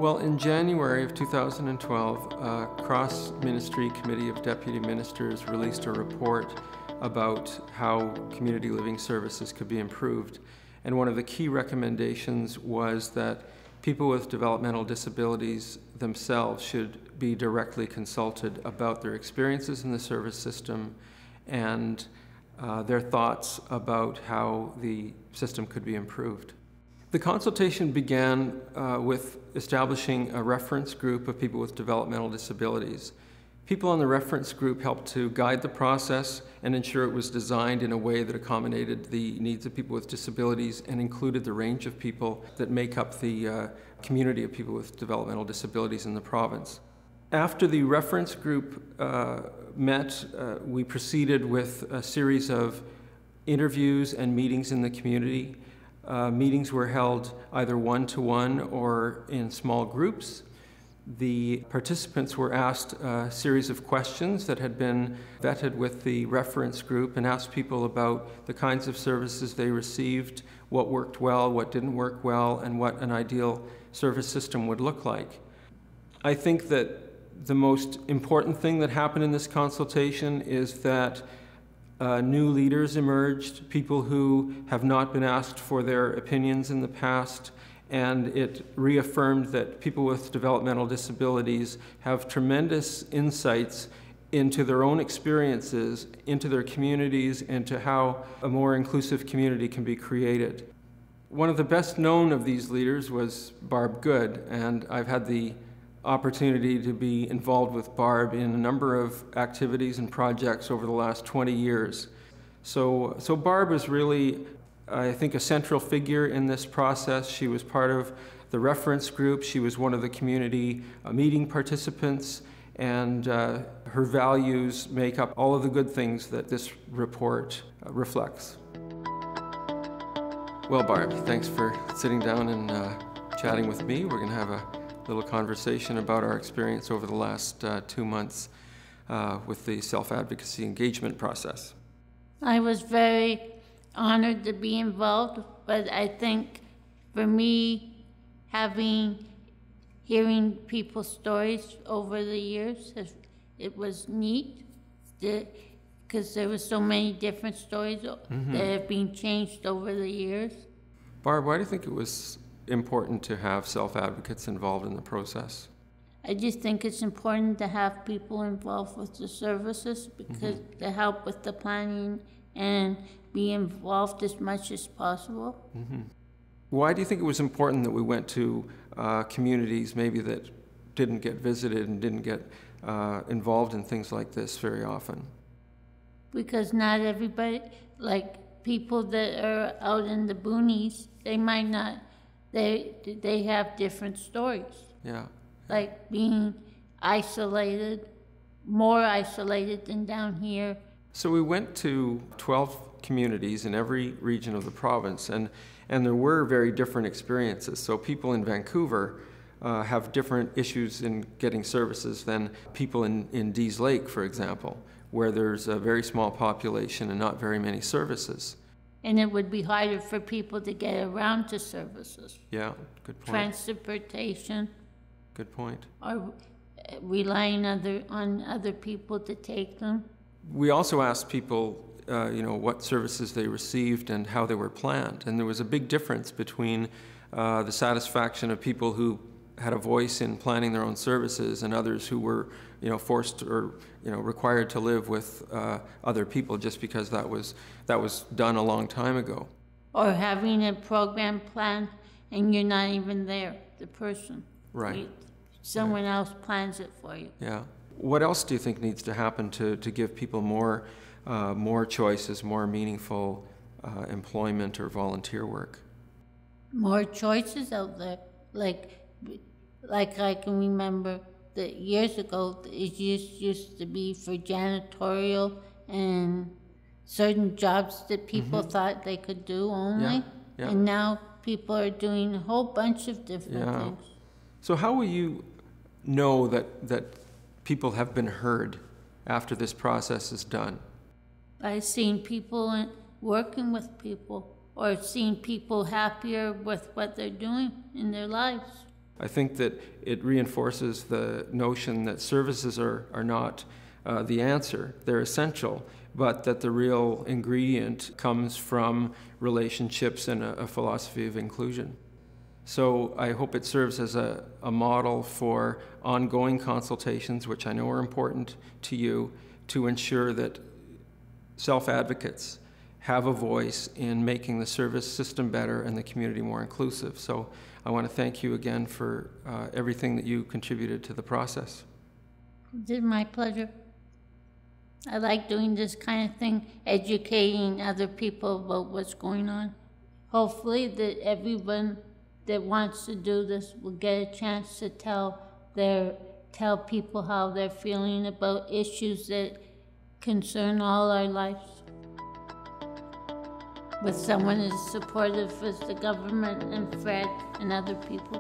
Well, in January of 2012, a cross-ministry committee of deputy ministers released a report about how community living services could be improved. And one of the key recommendations was that people with developmental disabilities themselves should be directly consulted about their experiences in the service system and their thoughts about how the system could be improved. The consultation began with establishing a reference group of people with developmental disabilities. People on the reference group helped to guide the process and ensure it was designed in a way that accommodated the needs of people with disabilities and included the range of people that make up the community of people with developmental disabilities in the province. After the reference group met, we proceeded with a series of interviews and meetings in the community. Meetings were held either one-to-one or in small groups. The participants were asked a series of questions that had been vetted with the reference group and asked people about the kinds of services they received, what worked well, what didn't work well, and what an ideal service system would look like. I think that the most important thing that happened in this consultation is that new leaders emerged, people who have not been asked for their opinions in the past, and it reaffirmed that people with developmental disabilities have tremendous insights into their own experiences, into their communities, into how a more inclusive community can be created. One of the best known of these leaders was Barb Goode, and I've had the opportunity to be involved with Barb in a number of activities and projects over the last 20 years. So Barb is really, I think, a central figure in this process. She was part of the reference group. She was one of the community meeting participants, and her values make up all of the good things that this report reflects. Well, Barb, thanks for sitting down and chatting with me. We're going to have a little conversation about our experience over the last 2 months with the self-advocacy engagement process. I was very honored to be involved, but I think for me, hearing people's stories over the years, it was neat because there were so many different stories that have been changed over the years. Barb, why do you think it was important to have self-advocates involved in the process? I just think it's important to have people involved with the services because to help with the planning and be involved as much as possible. Why do you think it was important that we went to communities maybe that didn't get visited and didn't get involved in things like this very often? Because not everybody, like people that are out in the boonies, they might not, they have different stories. Yeah. Like being isolated, more isolated than down here. So we went to 12 communities in every region of the province, and there were very different experiences. So people in Vancouver have different issues in getting services than people in Dease Lake, for example, where there's a very small population and not very many services. And it would be harder for people to get around to services. Yeah, good point. Transportation. Good point. Or relying on other people to take them. We also asked people, what services they received and how they were planned. And there was a big difference between the satisfaction of people who had a voice in planning their own services and others who were, forced or, required to live with other people just because that was done a long time ago. Or having a program planned and you're not even there, the person. Right. Someone else plans it for you. Yeah. What else do you think needs to happen to give people more choices, more meaningful employment or volunteer work? More choices out there. Like I can remember that years ago, it used to be for janitorial and certain jobs that people thought they could do only. Yeah. Yeah. And now people are doing a whole bunch of different things. So how will you know that people have been heard after this process is done? By seeing people working with people or seeing people happier with what they're doing in their lives. I think that it reinforces the notion that services are not the answer. They're essential, but that the real ingredient comes from relationships and a philosophy of inclusion. So I hope it serves as a model for ongoing consultations, which I know are important to you, to ensure that self-advocates have a voice in making the service system better and the community more inclusive. So I want to thank you again for everything that you contributed to the process. It's my pleasure. I like doing this kind of thing, educating other people about what's going on. Hopefully that everyone that wants to do this will get a chance to tell people how they're feeling about issues that concern all our lives. With someone as supportive as the government and Fred and other people.